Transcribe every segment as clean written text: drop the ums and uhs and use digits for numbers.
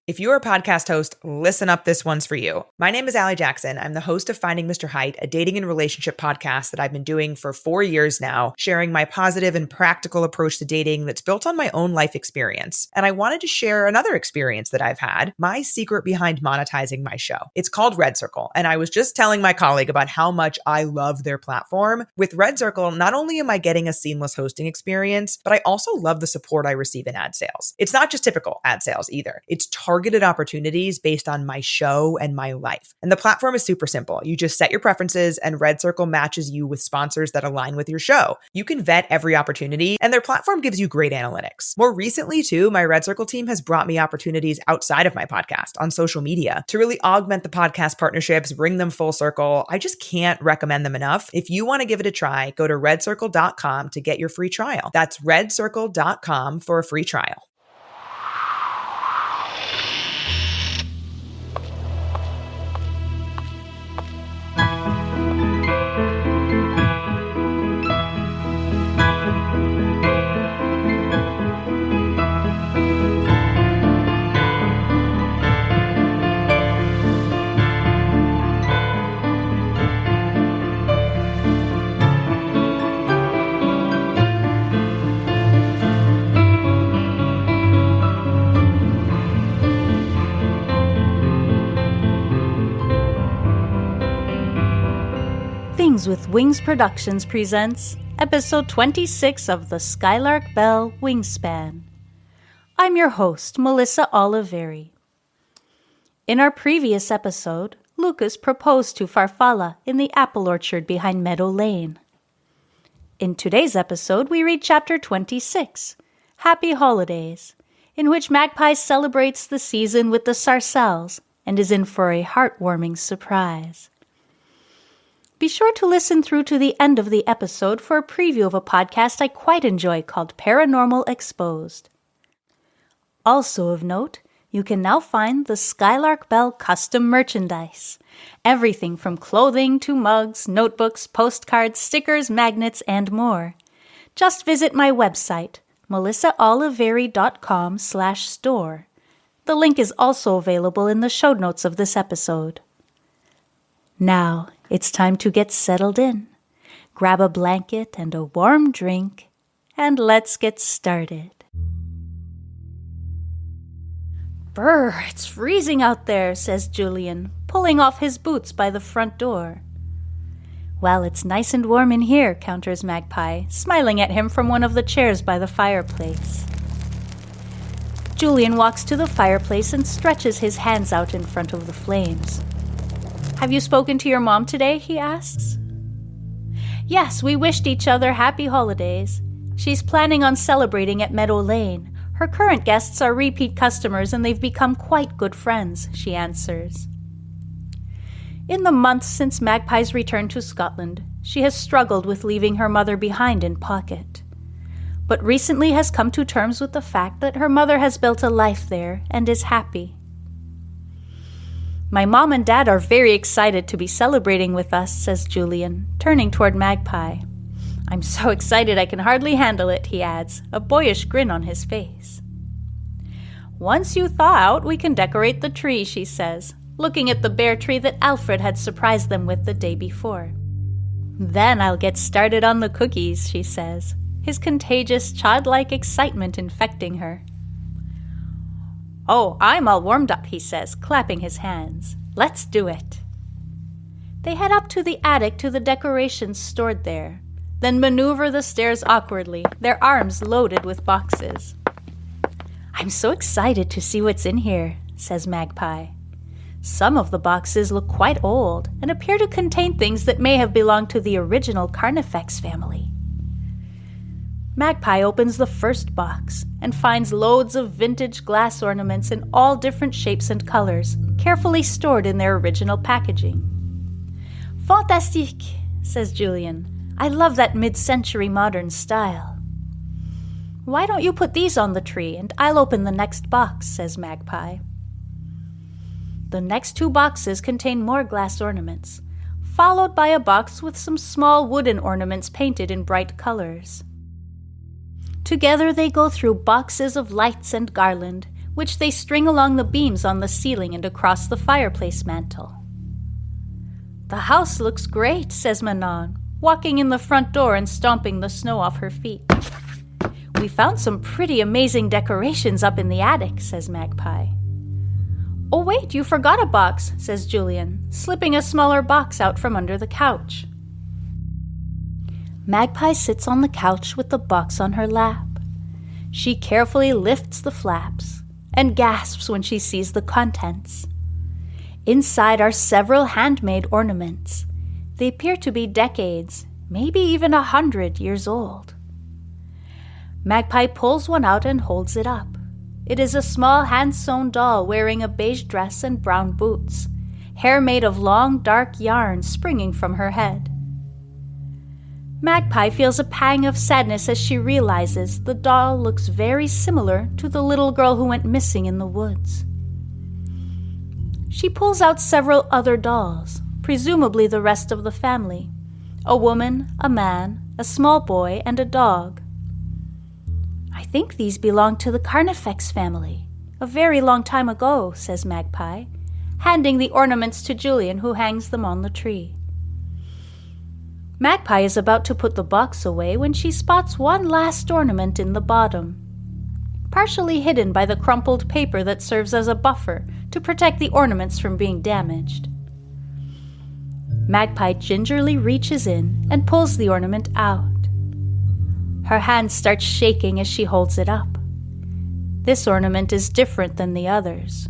If you're a podcast host, listen up, this one's for you. My name is Allie Jackson. I'm the host of Finding Mr. Height, a dating and relationship podcast that I've been doing for 4 years now, sharing my positive and practical approach to dating that's built on my own life experience. And I wanted to share another experience that I've had, my secret behind monetizing my show. It's called Red Circle, and I was just telling my colleague about how much I love their platform. With Red Circle, not only am I getting a seamless hosting experience, but I also love the support I receive in ad sales. It's not just typical ad sales either. It's targeted opportunities based on my show and my life. And the platform is super simple. You just set your preferences and Red Circle matches you with sponsors that align with your show. You can vet every opportunity and their platform gives you great analytics. More recently too, my Red Circle team has brought me opportunities outside of my podcast on social media to really augment the podcast partnerships, bring them full circle. I just can't recommend them enough. If you want to give it a try, go to redcircle.com to get your free trial. That's redcircle.com for a free trial. With Wings Productions presents episode 26 of the Skylark Bell Wingspan. I'm your host, Melissa Oliveri. In our previous episode, Lucas proposed to Farfalla in the apple orchard behind Meadow Lane. In today's episode, we read chapter 26, Happy Holidays, in which Magpie celebrates the season with the Sarcelles and is in for a heartwarming surprise. Be sure to listen through to the end of the episode for a preview of a podcast I quite enjoy called Paranormal Exposed. Also of note, you can now find the Skylark Bell custom merchandise. Everything from clothing to mugs, notebooks, postcards, stickers, magnets, and more. Just visit my website, melissaoliveri.com/store. The link is also available in the show notes of this episode. Now, it's time to get settled in. Grab a blanket and a warm drink, and let's get started. Brr, it's freezing out there, says Julian, pulling off his boots by the front door. Well, it's nice and warm in here, counters Magpie, smiling at him from one of the chairs by the fireplace. Julian walks to the fireplace and stretches his hands out in front of the flames. Have you spoken to your mom today? He asks. Yes, we wished each other happy holidays. She's planning on celebrating at Meadow Lane. Her current guests are repeat customers and they've become quite good friends, she answers. In the months since Magpie's return to Scotland, she has struggled with leaving her mother behind in Pocket, but recently has come to terms with the fact that her mother has built a life there and is happy. My mom and dad are very excited to be celebrating with us, says Julian, turning toward Magpie. I'm so excited I can hardly handle it, he adds, a boyish grin on his face. Once you thaw out, we can decorate the tree, she says, looking at the bare tree that Alfred had surprised them with the day before. Then I'll get started on the cookies, she says, his contagious, childlike excitement infecting her. Oh, I'm all warmed up, he says, clapping his hands. Let's do it. They head up to the attic to the decorations stored there, then maneuver the stairs awkwardly, their arms loaded with boxes. I'm so excited to see what's in here, says Magpie. Some of the boxes look quite old and appear to contain things that may have belonged to the original Carnifex family. Magpie opens the first box and finds loads of vintage glass ornaments in all different shapes and colors, carefully stored in their original packaging. Fantastique, says Julian. I love that mid-century modern style. Why don't you put these on the tree and I'll open the next box, says Magpie. The next two boxes contain more glass ornaments, followed by a box with some small wooden ornaments painted in bright colors. Together they go through boxes of lights and garland, which they string along the beams on the ceiling and across the fireplace mantel. "The house looks great," says Manon, walking in the front door and stomping the snow off her feet. "We found some pretty amazing decorations up in the attic," says Magpie. "Oh wait, you forgot a box," says Julian, slipping a smaller box out from under the couch. Magpie sits on the couch with the box on her lap. She carefully lifts the flaps and gasps when she sees the contents. Inside are several handmade ornaments. They appear to be decades, maybe even 100 years old. Magpie pulls one out and holds it up. It is a small hand-sewn doll wearing a beige dress and brown boots, hair made of long, dark yarn springing from her head. Magpie feels a pang of sadness as she realizes the doll looks very similar to the little girl who went missing in the woods. She pulls out several other dolls, presumably the rest of the family: a woman, a man, a small boy, and a dog. "I think these belong to the Carnifex family, a very long time ago," says Magpie, handing the ornaments to Julian, who hangs them on the tree. Magpie is about to put the box away when she spots one last ornament in the bottom, partially hidden by the crumpled paper that serves as a buffer to protect the ornaments from being damaged. Magpie gingerly reaches in and pulls the ornament out. Her hand starts shaking as she holds it up. This ornament is different than the others.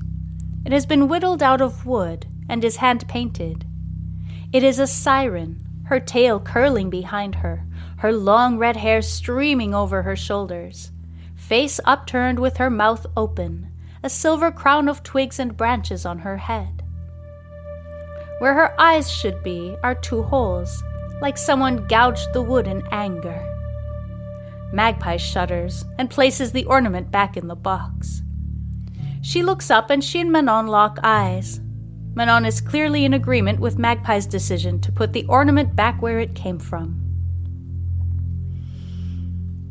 It has been whittled out of wood and is hand-painted. It is a siren, her tail curling behind her, her long red hair streaming over her shoulders, face upturned with her mouth open, a silver crown of twigs and branches on her head. Where her eyes should be are 2 holes, like someone gouged the wood in anger. Magpie shudders and places the ornament back in the box. She looks up and she and Manon lock eyes. Manon is clearly in agreement with Magpie's decision to put the ornament back where it came from.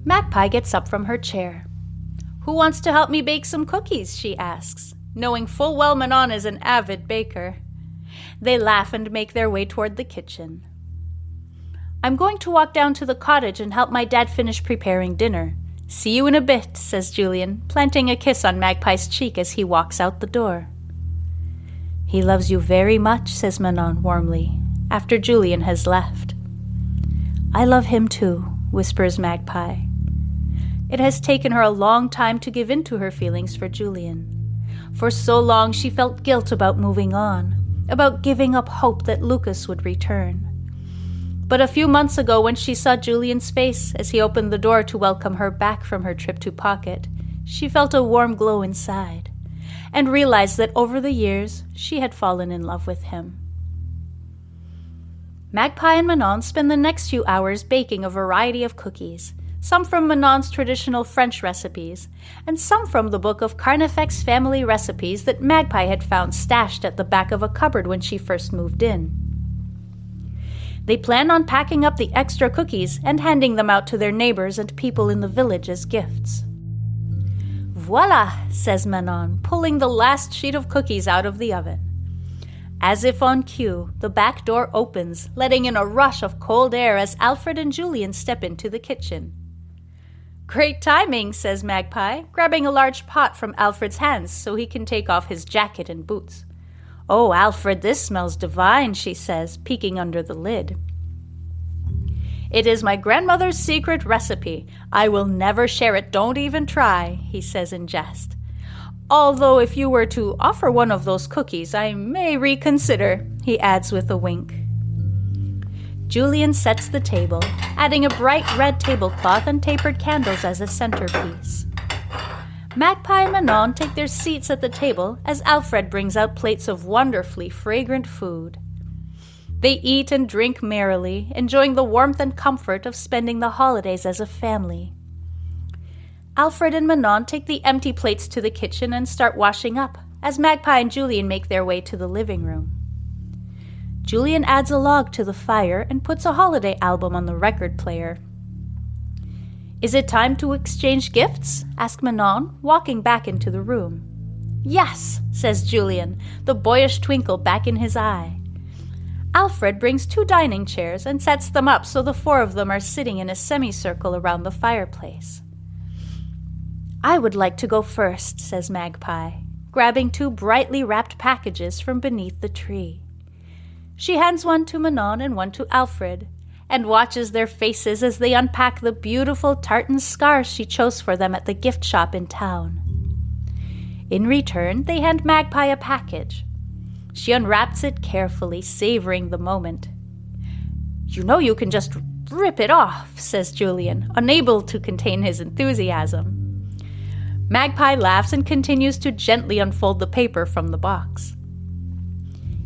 Magpie gets up from her chair. "Who wants to help me bake some cookies?" she asks, knowing full well Manon is an avid baker. They laugh and make their way toward the kitchen. "I'm going to walk down to the cottage and help my dad finish preparing dinner. See you in a bit," says Julian, planting a kiss on Magpie's cheek as he walks out the door. "He loves you very much," says Manon warmly, after Julian has left. "I love him too," whispers Magpie. It has taken her a long time to give in to her feelings for Julian. For so long she felt guilt about moving on, about giving up hope that Lucas would return. But a few months ago, when she saw Julian's face as he opened the door to welcome her back from her trip to Pocket, she felt a warm glow inside, and realized that over the years she had fallen in love with him. Magpie and Manon spend the next few hours baking a variety of cookies, some from Manon's traditional French recipes, and some from the book of Carnifex family recipes that Magpie had found stashed at the back of a cupboard when she first moved in. They plan on packing up the extra cookies and handing them out to their neighbors and people in the village as gifts. "Voila," says Manon, pulling the last sheet of cookies out of the oven. As if on cue, the back door opens, letting in a rush of cold air as Alfred and Julian step into the kitchen. "Great timing," says Magpie, grabbing a large pot from Alfred's hands so he can take off his jacket and boots. "Oh, Alfred, this smells divine," she says, peeking under the lid. "It is my grandmother's secret recipe. I will never share it, don't even try," he says in jest. "Although if you were to offer one of those cookies, I may reconsider," he adds with a wink. Julian sets the table, adding a bright red tablecloth and tapered candles as a centerpiece. Magpie and Manon take their seats at the table as Alfred brings out plates of wonderfully fragrant food. They eat and drink merrily, enjoying the warmth and comfort of spending the holidays as a family. Alfred and Manon take the empty plates to the kitchen and start washing up, as Magpie and Julian make their way to the living room. Julian adds a log to the fire and puts a holiday album on the record player. "Is it time to exchange gifts?" asks Manon, walking back into the room. "Yes," says Julian, the boyish twinkle back in his eye. Alfred brings 2 dining chairs and sets them up so the 4 of them are sitting in a semicircle around the fireplace. "I would like to go first," says Magpie, grabbing 2 brightly wrapped packages from beneath the tree. She hands one to Manon and one to Alfred, and watches their faces as they unpack the beautiful tartan scarves she chose for them at the gift shop in town. In return, they hand Magpie a package. She unwraps it carefully, savoring the moment. "You know you can just rip it off," says Julian, unable to contain his enthusiasm. Magpie laughs and continues to gently unfold the paper from the box.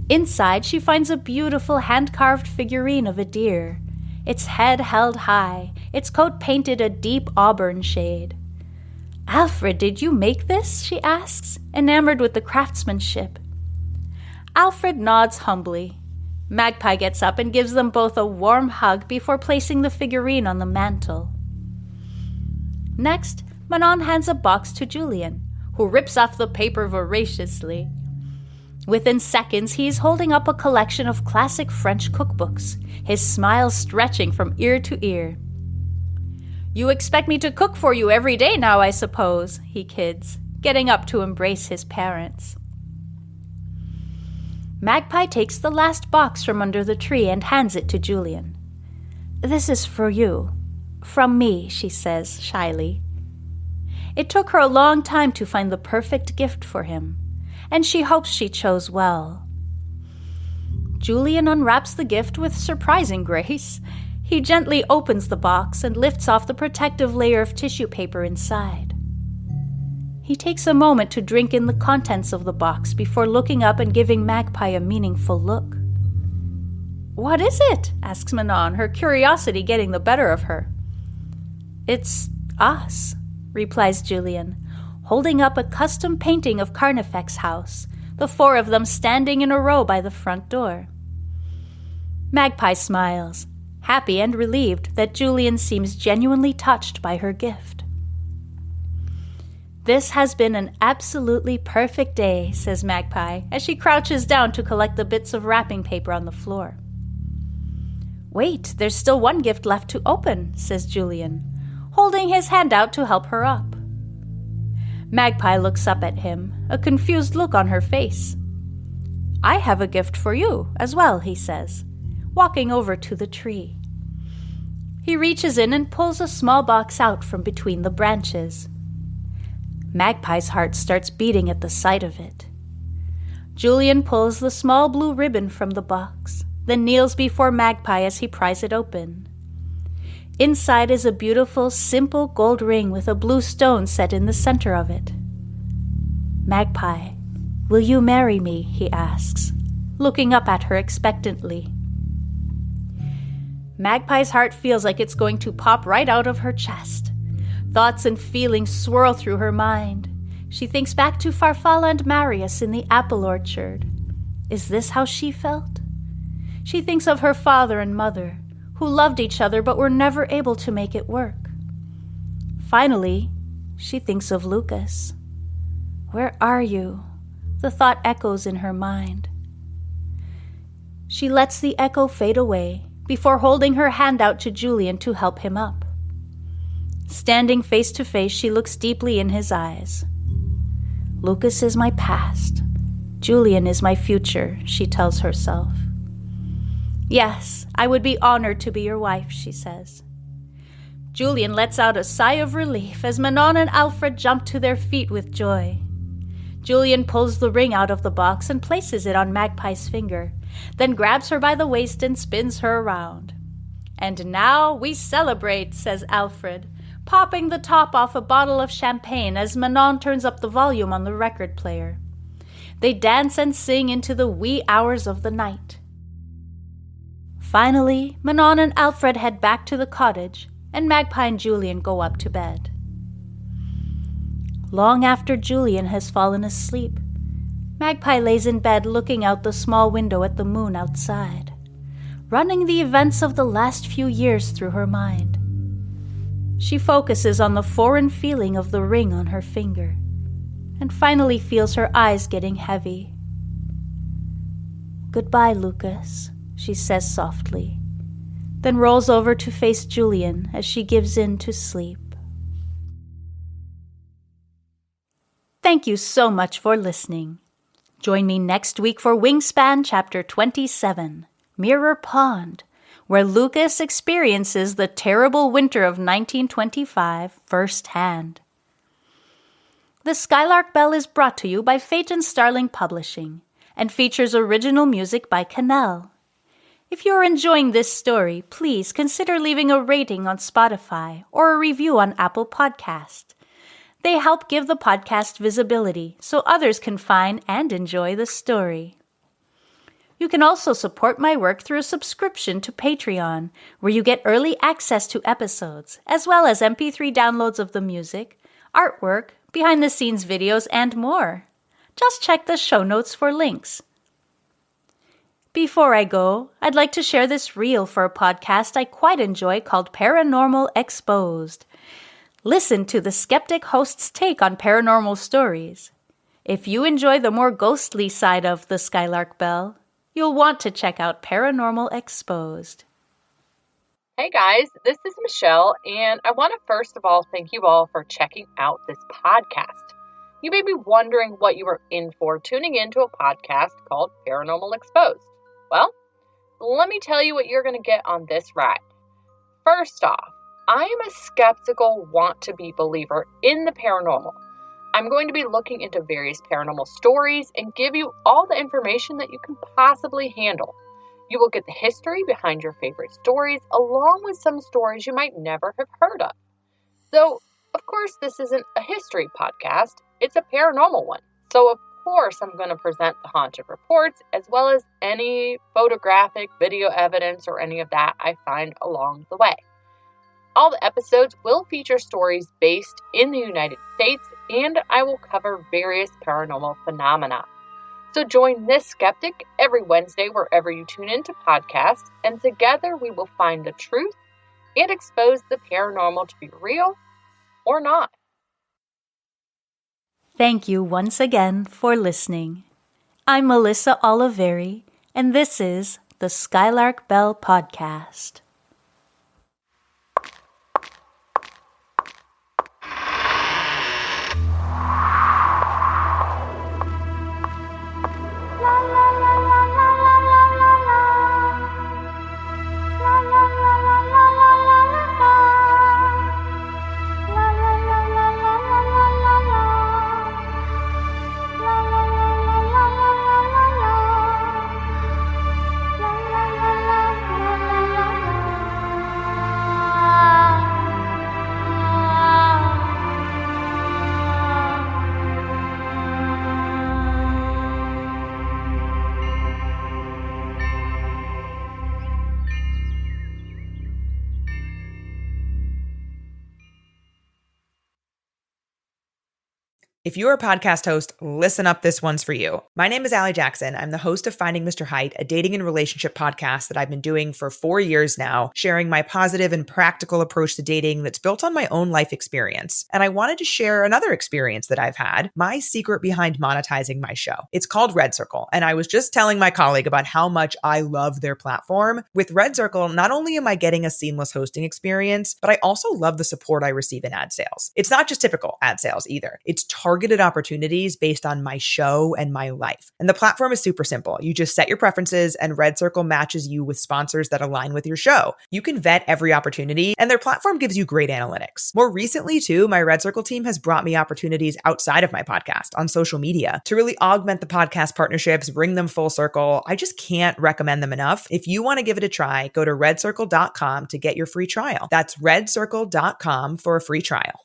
Inside, she finds a beautiful hand-carved figurine of a deer, its head held high, its coat painted a deep auburn shade. "Alfred, did you make this?" she asks, enamored with the craftsmanship. Alfred nods humbly. Magpie gets up and gives them both a warm hug before placing the figurine on the mantel. Next, Manon hands a box to Julian, who rips off the paper voraciously. Within seconds, he is holding up a collection of classic French cookbooks, his smile stretching from ear to ear. "You expect me to cook for you every day now, I suppose," he kids, getting up to embrace his parents. Magpie takes the last box from under the tree and hands it to Julian. "This is for you. From me," she says shyly. It took her a long time to find the perfect gift for him, and she hopes she chose well. Julian unwraps the gift with surprising grace. He gently opens the box and lifts off the protective layer of tissue paper inside. He takes a moment to drink in the contents of the box before looking up and giving Magpie a meaningful look. "What is it?" asks Manon, her curiosity getting the better of her. "It's us," replies Julian, holding up a custom painting of Carnifex's house, the 4 of them standing in a row by the front door. Magpie smiles, happy and relieved that Julian seems genuinely touched by her gift. "This has been an absolutely perfect day," says Magpie, as she crouches down to collect the bits of wrapping paper on the floor. "Wait, there's still one gift left to open," says Julian, holding his hand out to help her up. Magpie looks up at him, a confused look on her face. "I have a gift for you as well," he says, walking over to the tree. He reaches in and pulls a small box out from between the branches. Magpie's heart starts beating at the sight of it. Julian pulls the small blue ribbon from the box, then kneels before Magpie as he pries it open. Inside is a beautiful, simple gold ring with a blue stone set in the center of it. "Magpie, will you marry me?" he asks, looking up at her expectantly. Magpie's heart feels like it's going to pop right out of her chest. Thoughts and feelings swirl through her mind. She thinks back to Farfalla and Marius in the apple orchard. Is this how she felt? She thinks of her father and mother, who loved each other but were never able to make it work. Finally, she thinks of Lucas. Where are you? The thought echoes in her mind. She lets the echo fade away before holding her hand out to Julian to help him up. Standing face to face, she looks deeply in his eyes. Lucas is my past. Julian is my future, she tells herself. Yes, I would be honored to be your wife, she says. Julian lets out a sigh of relief as Manon and Alfred jump to their feet with joy. Julian pulls the ring out of the box and places it on Magpie's finger, then grabs her by the waist and spins her around. And now we celebrate, says Alfred, popping the top off a bottle of champagne as Manon turns up the volume on the record player. They dance and sing into the wee hours of the night. Finally, Manon and Alfred head back to the cottage, and Magpie and Julian go up to bed. Long after Julian has fallen asleep, Magpie lays in bed looking out the small window at the moon outside, running the events of the last few years through her mind. She focuses on the foreign feeling of the ring on her finger, and finally feels her eyes getting heavy. "Goodbye, Lucas," she says softly, then rolls over to face Julian as she gives in to sleep. Thank you so much for listening. Join me next week for Wingspan Chapter 27, Mirror Pond, where Lucas experiences the terrible winter of 1925 firsthand. The Skylark Bell is brought to you by Phaeton Starling Publishing and features original music by Canal. If you are enjoying this story, please consider leaving a rating on Spotify or a review on Apple Podcast. They help give the podcast visibility so others can find and enjoy the story. You can also support my work through a subscription to Patreon, where you get early access to episodes, as well as MP3 downloads of the music, artwork, behind-the-scenes videos, and more. Just check the show notes for links. Before I go, I'd like to share this reel for a podcast I quite enjoy called Paranormal Exposed. Listen to the skeptic host's take on paranormal stories. If you enjoy the more ghostly side of the Skylark Bell, you'll want to check out Paranormal Exposed. Hey guys, this is Michelle, and I want to first of all thank you all for checking out this podcast. You may be wondering what you were in for tuning into a podcast called Paranormal Exposed. Well, let me tell you what you're going to get on this ride. First off, I am a skeptical, want-to-be believer in the paranormal. I'm going to be looking into various paranormal stories and give you all the information that you can possibly handle. You will get the history behind your favorite stories, along with some stories you might never have heard of. So, of course, this isn't a history podcast, it's a paranormal one. So, of course, I'm going to present the haunted reports, as well as any photographic, video evidence, or any of that I find along the way. All the episodes will feature stories based in the United States, and I will cover various paranormal phenomena. So join this skeptic every Wednesday wherever you tune into podcasts, and together we will find the truth and expose the paranormal to be real or not. Thank you once again for listening. I'm Melissa Oliveri, and this is the Skylark Bell Podcast. If you're a podcast host, listen up, this one's for you. My name is Allie Jackson. I'm the host of Finding Mr. Height, a dating and relationship podcast that I've been doing for 4 years now, sharing my positive and practical approach to dating that's built on my own life experience. And I wanted to share another experience that I've had, my secret behind monetizing my show. It's called Red Circle, and I was just telling my colleague about how much I love their platform. With Red Circle, not only am I getting a seamless hosting experience, but I also love the support I receive in ad sales. It's not just typical ad sales either. It's targeted opportunities based on my show and my life. And the platform is super simple. You just set your preferences and Red Circle matches you with sponsors that align with your show. You can vet every opportunity and their platform gives you great analytics. More recently too, my Red Circle team has brought me opportunities outside of my podcast on social media to really augment the podcast partnerships, bring them full circle. I just can't recommend them enough. If you want to give it a try, go to redcircle.com to get your free trial. That's redcircle.com for a free trial.